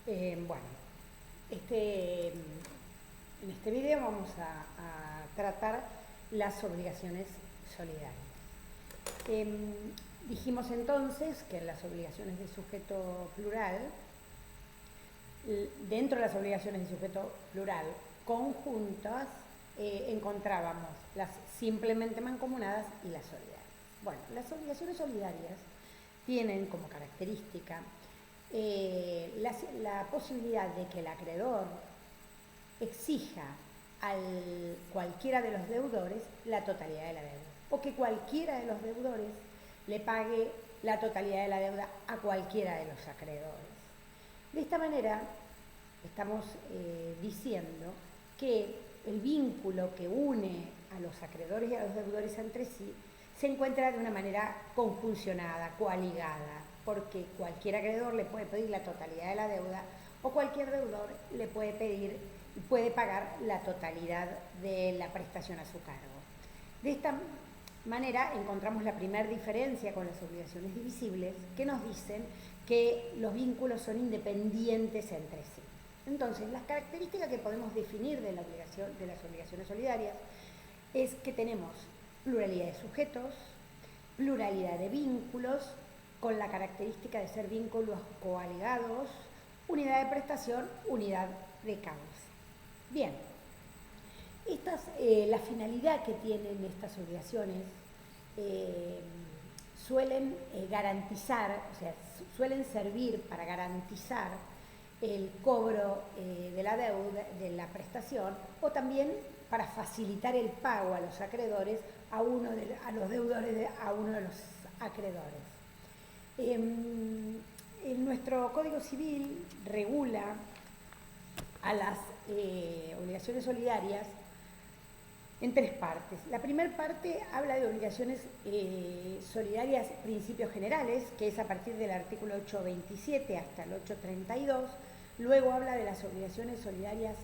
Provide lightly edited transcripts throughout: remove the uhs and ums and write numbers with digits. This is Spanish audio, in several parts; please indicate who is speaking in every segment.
Speaker 1: Bueno, en este video vamos a tratar las obligaciones solidarias. Dijimos entonces que en las obligaciones de sujeto plural, dentro de las obligaciones de sujeto plural conjuntas, encontrábamos las simplemente mancomunadas y las solidarias. Bueno, las obligaciones solidarias tienen como característica la posibilidad de que el acreedor exija a cualquiera de los deudores la totalidad de la deuda, o que cualquiera de los deudores le pague la totalidad de la deuda a cualquiera de los acreedores. De esta manera estamos diciendo que el vínculo que une a los acreedores y a los deudores entre sí se encuentra de una manera conjuncionada, coaligada, porque cualquier acreedor le puede pedir la totalidad de la deuda o cualquier deudor le puede pagar la totalidad de la prestación a su cargo. De esta manera encontramos la primera diferencia con las obligaciones divisibles, que nos dicen que los vínculos son independientes entre sí. Entonces, las características que podemos definir de las obligaciones solidarias es que tenemos pluralidad de sujetos, pluralidad de vínculos, con la característica de ser vínculos coaligados, unidad de prestación, unidad de causa. Bien, la finalidad que tienen estas obligaciones suelen garantizar, o sea, suelen servir para garantizar el cobro de la deuda, de la prestación, o también para facilitar el pago a los acreedores, a los deudores, a uno de los acreedores. Nuestro Código Civil regula a las obligaciones solidarias en tres partes. La primera parte habla de obligaciones solidarias, principios generales, que es a partir del artículo 827 hasta el 832. Luego habla de las obligaciones solidarias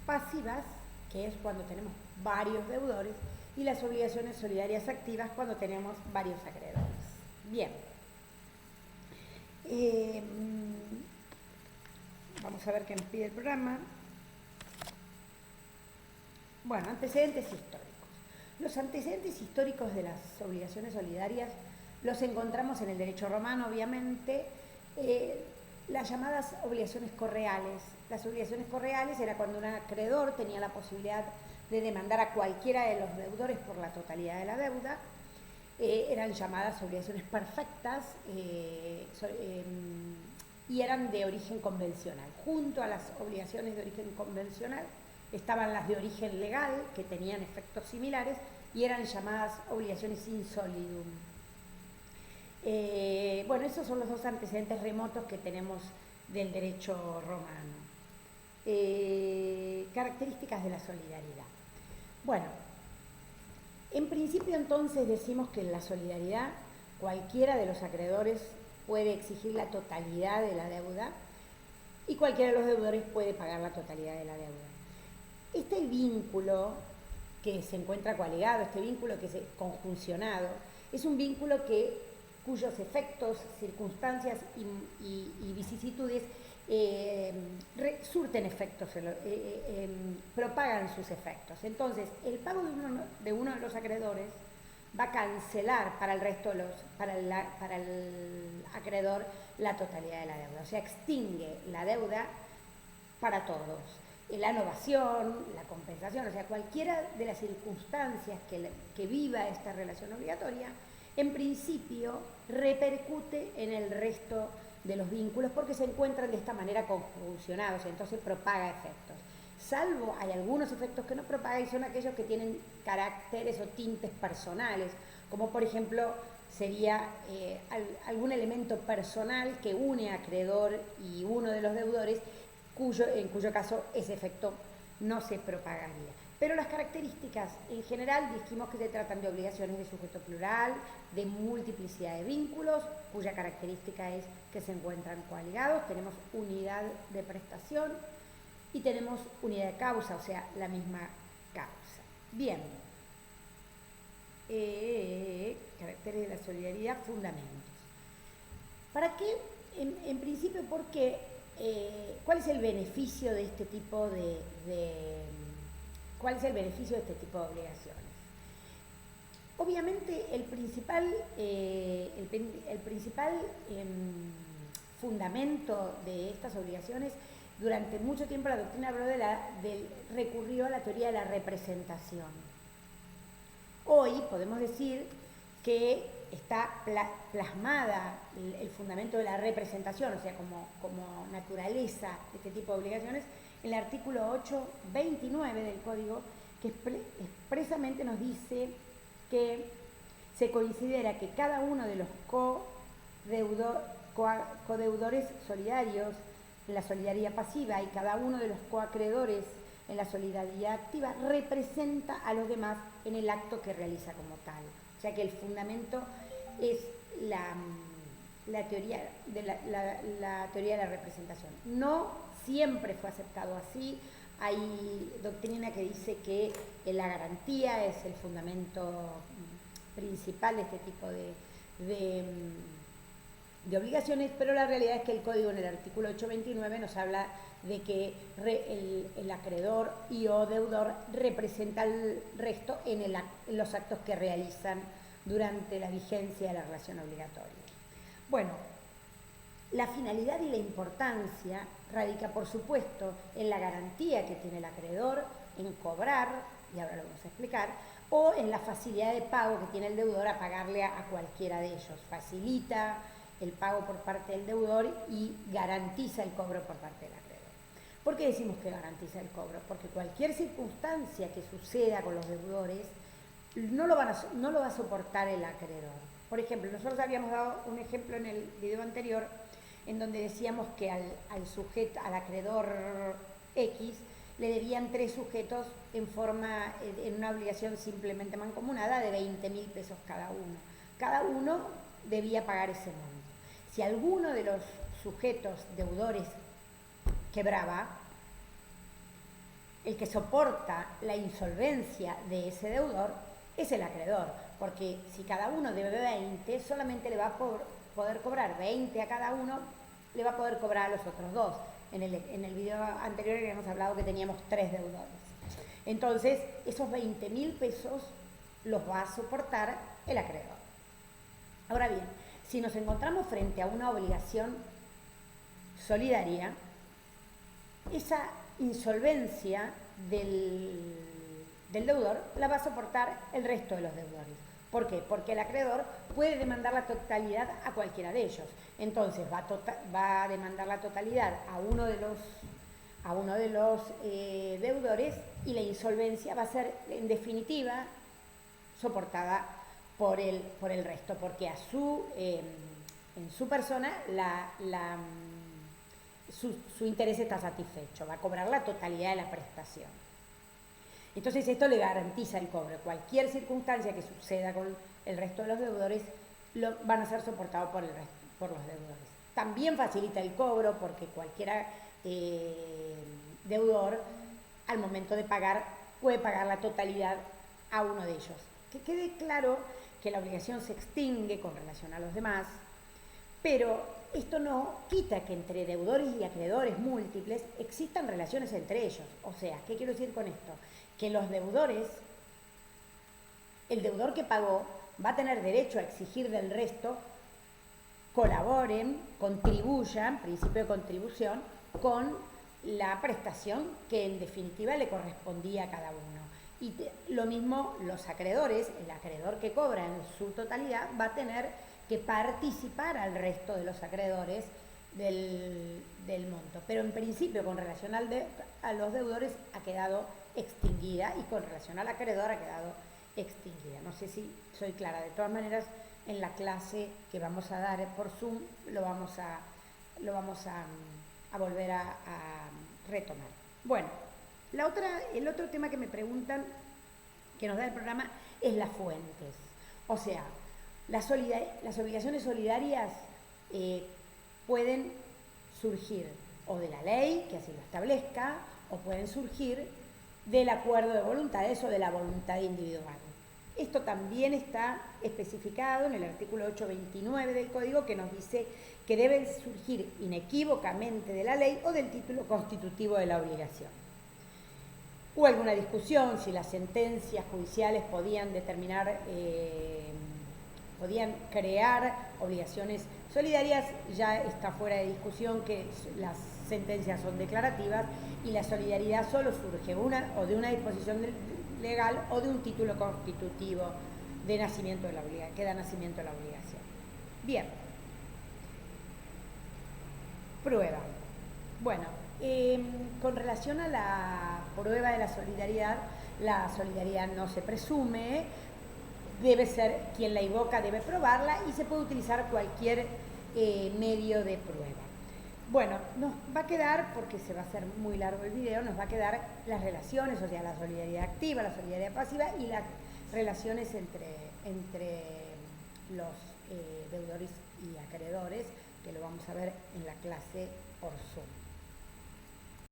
Speaker 1: pasivas, que es cuando tenemos varios deudores, y las obligaciones solidarias activas cuando tenemos varios acreedores. Bien. Vamos a ver qué nos pide el programa. Bueno, antecedentes históricos. Los antecedentes históricos de las obligaciones solidarias los encontramos en el derecho romano, obviamente, las llamadas obligaciones correales. Las obligaciones correales era cuando un acreedor tenía la posibilidad de demandar a cualquiera de los deudores por la totalidad de la deuda. Eran llamadas obligaciones perfectas y eran de origen convencional. Junto a las obligaciones de origen convencional estaban las de origen legal, que tenían efectos similares, y eran llamadas obligaciones in solidum. Bueno, esos son los dos antecedentes remotos que tenemos del derecho romano. Características de la solidaridad. Bueno, en principio entonces decimos que en la solidaridad cualquiera de los acreedores puede exigir la totalidad de la deuda y cualquiera de los deudores puede pagar la totalidad de la deuda. Este vínculo que se encuentra coaligado, este vínculo que es conjuncionado, es un vínculo cuyos efectos, circunstancias y vicisitudes surten efectos, propagan sus efectos. Entonces, el pago de uno de los acreedores va a cancelar para el resto para el acreedor la totalidad de la deuda. O sea, extingue la deuda para todos. La novación, la compensación, o sea, cualquiera de las circunstancias que viva esta relación obligatoria, en principio repercute en el resto de los vínculos porque se encuentran de esta manera conjuncionados, entonces propaga efectos. Salvo hay algunos efectos que no propaga y son aquellos que tienen caracteres o tintes personales, como por ejemplo sería algún elemento personal que une a acreedor y uno de los deudores, en cuyo caso ese efecto no se propagaría. Pero las características en general dijimos que se tratan de obligaciones de sujeto plural, de multiplicidad de vínculos, cuya característica es que se encuentran coaligados, tenemos unidad de prestación y tenemos unidad de causa, o sea, la misma causa. Bien, caracteres de la solidaridad, fundamentos. ¿Para qué? En principio, ¿por qué ¿cuál es el beneficio de este tipo cuál es el beneficio de este tipo de obligaciones? Obviamente el principal fundamento de estas obligaciones, durante mucho tiempo la doctrina habló recurrió a la teoría de la representación. Hoy podemos decir que está plasmada el fundamento de la representación, o sea, como naturaleza de este tipo de obligaciones, en el artículo 8.29 del Código, que expresamente nos dice que se considera que cada uno de los codeudores solidarios en la solidaridad pasiva y cada uno de los coacreedores en la solidaridad activa representa a los demás en el acto que realiza como tal. O sea que el fundamento es la teoría de la teoría de la representación. No siempre fue aceptado así. Hay doctrina que dice que la garantía es el fundamento principal de este tipo de obligaciones, pero la realidad es que el Código en el artículo 8.29 nos habla de que el acreedor y o deudor representa al resto en los actos que realizan durante la vigencia de la relación obligatoria. Bueno, la finalidad y la importancia radica, por supuesto, en la garantía que tiene el acreedor en cobrar, y ahora lo vamos a explicar, o en la facilidad de pago que tiene el deudor a pagarle a cualquiera de ellos. Facilita el pago por parte del deudor y garantiza el cobro por parte del acreedor. ¿Por qué decimos que garantiza el cobro? Porque cualquier circunstancia que suceda con los deudores no lo va a soportar el acreedor. Por ejemplo, nosotros habíamos dado un ejemplo en el video anterior en donde decíamos que al acreedor X le debían 3 sujetos en una obligación simplemente mancomunada de 20.000 pesos cada uno. Cada uno debía pagar ese monto. Si alguno de los sujetos deudores quebraba, el que soporta la insolvencia de ese deudor es el acreedor, porque si cada uno debe 20, solamente le va a poder cobrar 20 a cada uno, le va a poder cobrar a los otros 2. En el video anterior habíamos hablado que teníamos 3 deudores. Entonces, esos 20.000 pesos los va a soportar el acreedor. Ahora bien, si nos encontramos frente a una obligación solidaria, esa insolvencia del deudor la va a soportar el resto de los deudores. ¿Por qué? Porque el acreedor puede demandar la totalidad a cualquiera de ellos. Entonces va a demandar la totalidad a uno de los deudores y la insolvencia va a ser en definitiva soportada por el resto, porque en su persona su interés está satisfecho, va a cobrar la totalidad de la prestación. Entonces esto le garantiza el cobro. Cualquier circunstancia que suceda con el resto de los deudores van a ser soportados por los deudores. También facilita el cobro porque cualquier deudor al momento de pagar puede pagar la totalidad a uno de ellos. Que quede claro que la obligación se extingue con relación a los demás, pero esto no quita que entre deudores y acreedores múltiples existan relaciones entre ellos. O sea, ¿qué quiero decir con esto? Que los deudores, el deudor que pagó va a tener derecho a exigir del resto colaboren, contribuyan, principio de contribución, con la prestación que en definitiva le correspondía a cada uno. Y lo mismo los acreedores, el acreedor que cobra en su totalidad va a tener que participar al resto de los acreedores del monto. Pero en principio con relación a los deudores ha quedado extinguida y con relación al acreedor ha quedado extinguida. No sé si soy clara. De todas maneras, en la clase que vamos a dar por Zoom lo vamos a volver a retomar. Bueno, el otro tema que me preguntan, que nos da el programa, es las fuentes. O sea, las obligaciones solidarias pueden surgir o de la ley, que así lo establezca, o pueden surgir del acuerdo de voluntades o de la voluntad individual. Esto también está especificado en el artículo 829 del Código, que nos dice que debe surgir inequívocamente de la ley o del título constitutivo de la obligación. Hubo alguna discusión si las sentencias judiciales podían determinar, podían crear obligaciones solidarias. Ya está fuera de discusión que las sentencias son declarativas y la solidaridad solo surge o de una disposición legal o de un título constitutivo de nacimiento de la obligación, que da nacimiento a la obligación. Bien. Prueba. Bueno, con relación a la prueba de la solidaridad no se presume, debe ser quien la invoca, debe probarla y se puede utilizar cualquier medio de prueba. Bueno, nos va a quedar, porque se va a hacer muy largo el video, nos va a quedar las relaciones, o sea, la solidaridad activa, la solidaridad pasiva y las relaciones entre los deudores y acreedores, que lo vamos a ver en la clase por Zoom.